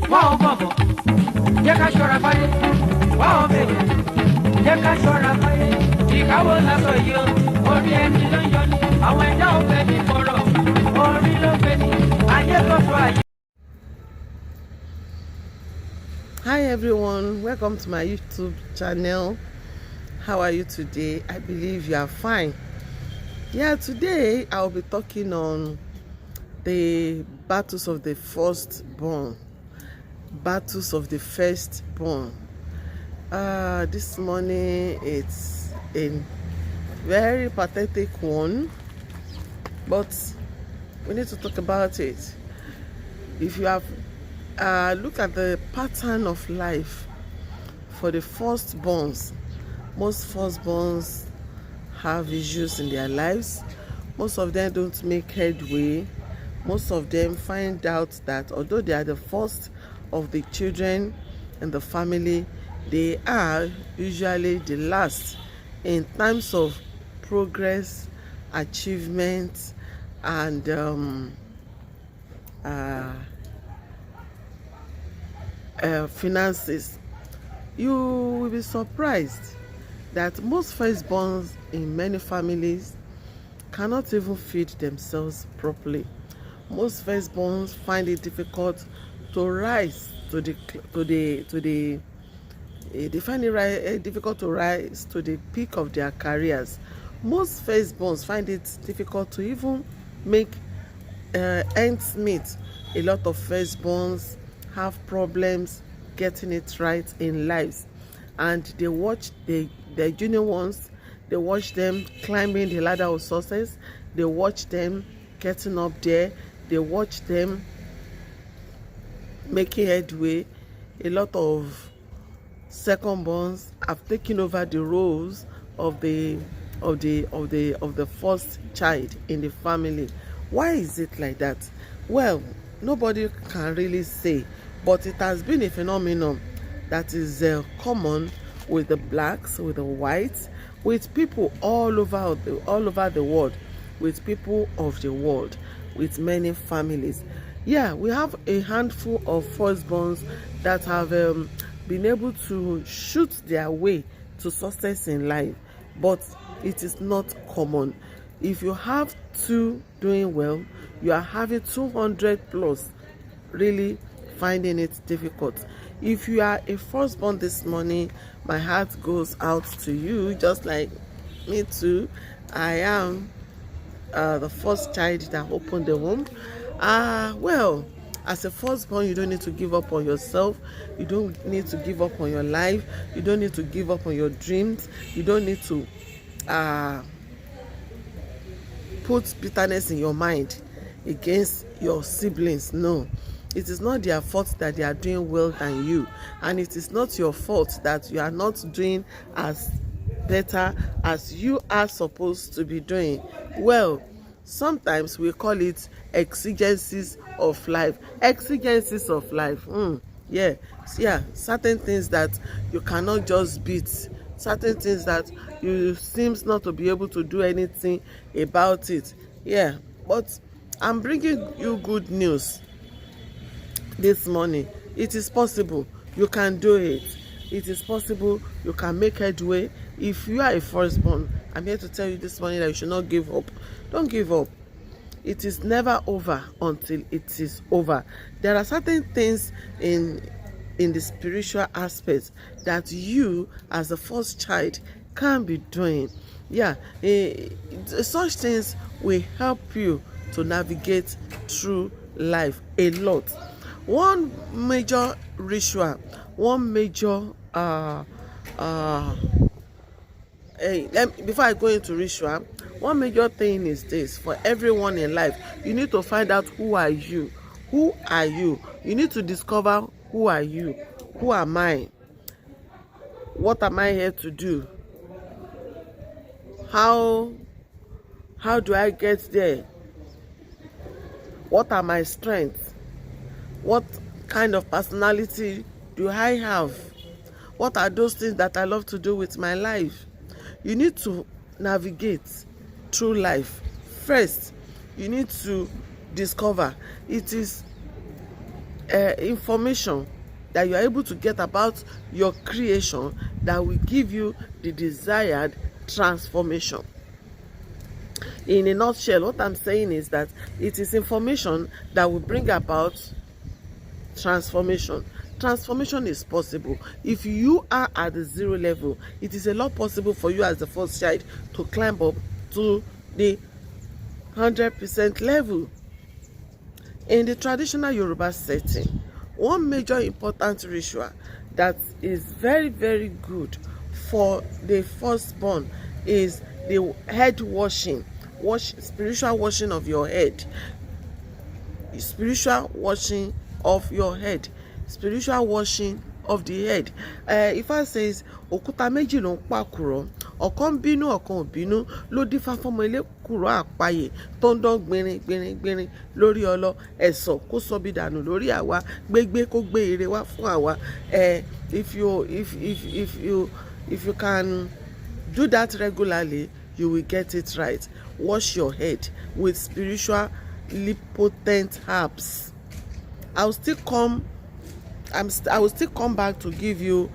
Wow, Babo. Jẹ́ ṣọ́ra fáyé. Wow, baby. Jẹ́ ṣọ́ra fáyé. Ìkáwó lásọ yìí o. Orí ẹni ló ń yọ ni. Àwọn ẹ̀dá ò fẹ́ ní fọ̀rọ̀. Orí ló fẹ́ ní. Ayé tó sọ ayé. Hi everyone, welcome to my YouTube channel. How are you today? I believe you are fine. Yeah, today I'll be talking on the battles of the firstborn. Battles of the firstborn. This morning it's a very pathetic one, but we need to talk about it. If you have look at the pattern of life for the firstborns, most firstborns have issues in their lives. Most of them don't make headway. Most of them find out that although they are the first of the children in the family, they are usually the last in terms of progress, achievement, and finances. You will be surprised that most firstborns in many families cannot even feed themselves properly. Most firstborns find it difficult to rise they find it difficult to rise to the peak of their careers. Most firstborns find it difficult to even make ends meet. A lot of firstborns have problems getting it right in lives, and they watch the junior ones, they watch them climbing the ladder of success, they watch them getting up there, they watch them making headway. A lot of secondborns have taken over the roles of the first child in the family. Why is it like that? Well, nobody can really say, but it has been a phenomenon that is common with the blacks, with the whites, with people all over the world, with people of the world, with many families. Yeah, we have a handful of firstborns that have been able to shoot their way to success in life, but it is not common. If you have two doing well, you are having 200 plus really finding it difficult. If you are a firstborn this morning, my heart goes out to you, just like me too. I am the first child that opened the womb. Well, as a firstborn, you don't need to give up on yourself. You don't need to give up on your life. You don't need to give up on your dreams. You don't need to put bitterness in your mind against your siblings. No, it is not their fault that they are doing well than you, and it is not your fault that you are not doing as better as you are supposed to be doing. Well, sometimes we call it exigencies of life. Exigencies of life. Yeah, certain things that you cannot just beat, certain things that you seems not to be able to do anything about it. Yeah, but I'm bringing you good news this morning. It is possible. You can do it. It is possible. You can make headway. If you are a firstborn, I'm here to tell you this morning that you should not give up. Don't give up. It is never over until it is over. There are certain things in the spiritual aspect that you as a first child can be doing. Yeah, such things will help you to navigate through life a lot. One major ritual, one major before I go into ritual, one major thing is this: for everyone in life, you need to find out who are you. Who are you? You need to discover who are you. Who am I? What am I here to do? How do I get there? What are my strengths? What kind of personality do I have? What are those things that I love to do with my life? You need to navigate through life. First, you need to discover. It is information that you are able to get about your creation that will give you the desired transformation. In a nutshell, what I'm saying is that it is information that will bring about transformation. Transformation is possible. If you are at the 0 level, it is a lot possible for you as the first child to climb up to the 100% level. In the traditional Yoruba setting, one major important ritual that is very, very good for the firstborn is the head washing. Spiritual washing of your head. Spiritual washing of your head. Spiritual washing of the head. Ifá says, òkúta méjì ló ń pàkúrọ̀, ọ̀kan bínú ọ̀kan ò bínú, ló dífá fọ́mọ elékùrọ́ àpáyé tó ń dán gbinrin gbinrin gbinrin lórí ọlọ, ẹ̀sọ̀ kó sọbi dànù lórí àwa, gbégbé kó gbé ire wá fún àwa. If you can do that regularly, you will get it right. Wash your head with spiritually potent herbs. I will still come back to give you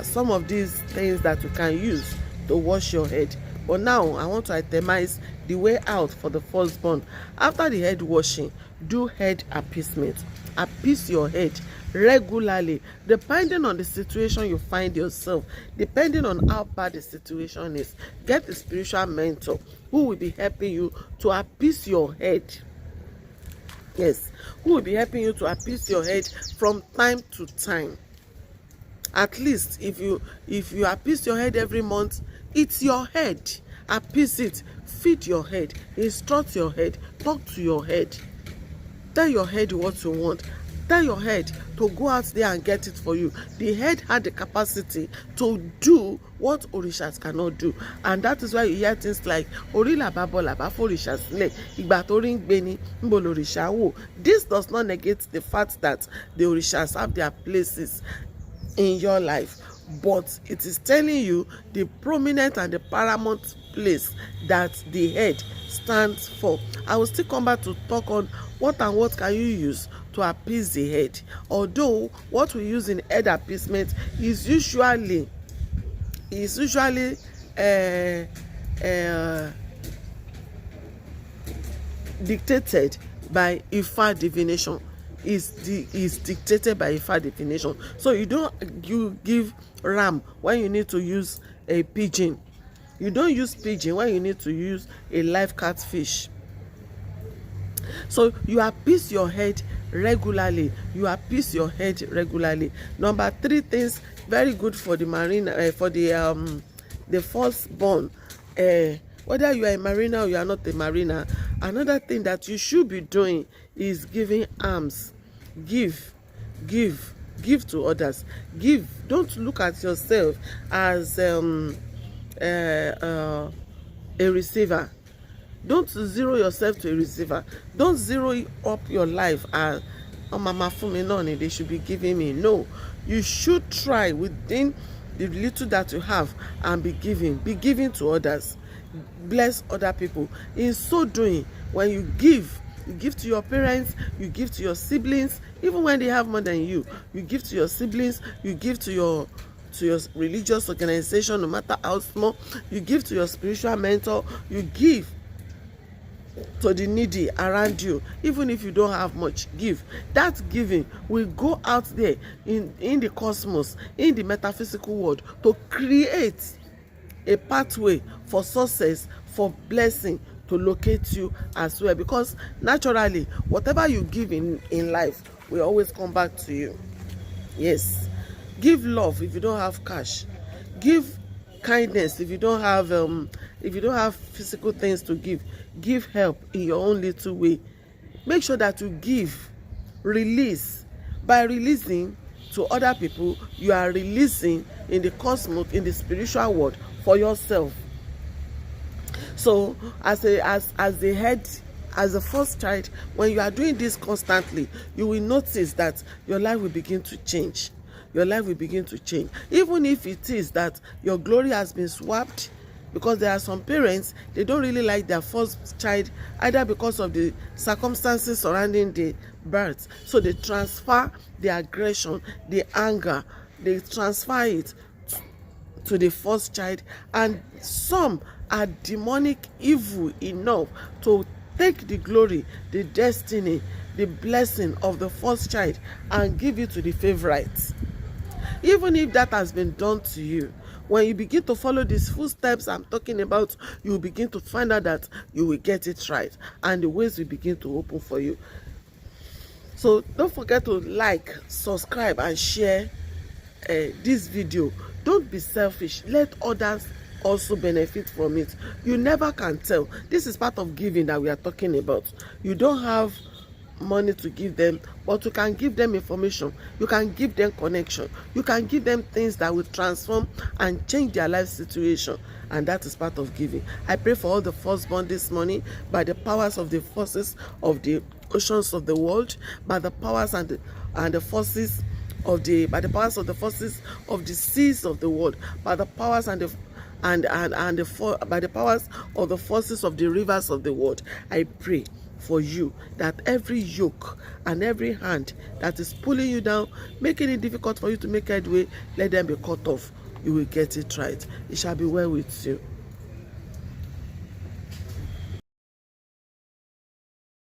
some of these things that you can use to wash your head. But now I want to itemize the way out for the firstborn. After the head washing, do head appeasement. Appease your head regularly, depending on the situation you find yourself, depending on how bad the situation is. Get a spiritual mentor who will be helping you to appease your head. Yes, who will be helping you to appease your head from time to time. At least if you appease your head every month, it's your head. Appease it, feed your head, instruct your head, talk to your head. Tell your head what you want. Tell your head to go out there and get it for you. The head had the capacity to do what orishas cannot do, and that is why you hear things like Ori laba bo laba forishas le, igba to ri ngbe ni nbo lorisha wo. This does not negate the fact that the orishas have their places in your life, but it is telling you the prominent and the paramount place that the head stands for. I will still come back to talk on what and what can you use to appease the head, although what we use in head appeasement is usually dictated by Ifa divination. Is dictated by Ifa divination. So you give ram when you need to use a pigeon. You don't use pigeon when you need to use a live catfish. So you appease your head regularly. You appease your head regularly. Number 3 things very good for the marina, for the firstborn. Whether you are a mariner or you are not a mariner, another thing that you should be doing is giving alms. Give to others. Give. Don't look at yourself as a receiver. Don't zero yourself to a receiver. Don't zero up your life as mama fún mi náà ni they should be giving me. No, you should try within the little that you have and be giving to others. Bless other people. In so doing, when you give to your parents, you give to your siblings, even when they have more than you give to your siblings, you give to your religious organization, no matter how small, you give to your spiritual mentor, you give to the needy around you. Even if you don't have much, give. That giving will go out there in the cosmos, in the metaphysical world, to create a pathway for success, for blessing to locate you as well, because naturally whatever you give in life will always come back to you. Yes, give love if you don't have cash. Give kindness if you don't have physical things to give. Give help in your own little way. Make sure that you give. Release. By releasing to other people, you are releasing in the cosmos, in the spiritual world, for yourself. So as the head, as the first child, when you are doing this constantly, you will notice that your life will begin to change. Your life will begin to change. Even if it is that your glory has been swapped, because there are some parents, they don't really like their first child, either because of the circumstances surrounding the birth. So they transfer the aggression, the anger, they transfer it to the first child, and some are demonic evil enough to take the glory, the destiny, the blessing of the first child and give it to the favorites. Even if that has been done to you, when you begin to follow these footsteps I'm talking about, you will begin to find out that you will get it right, and the ways will begin to open for you. So don't forget to like, subscribe, and share this video. Don't be selfish. Let others also benefit from it. You never can tell. This is part of giving that we are talking about. You don't have money to give them, but you can give them information, you can give them connection, you can give them things that will transform and change their life situation, and that is part of giving. I pray for all the firstborn this morning, by the powers of the forces of the oceans of the world, by the powers and the forces of the seas of the world, by the powers by the powers of the forces of the rivers of the world. I pray for you that every yoke and every hand that is pulling you down, making it difficult for you to make headway, let them be cut off. You will get it right. It shall be well with you.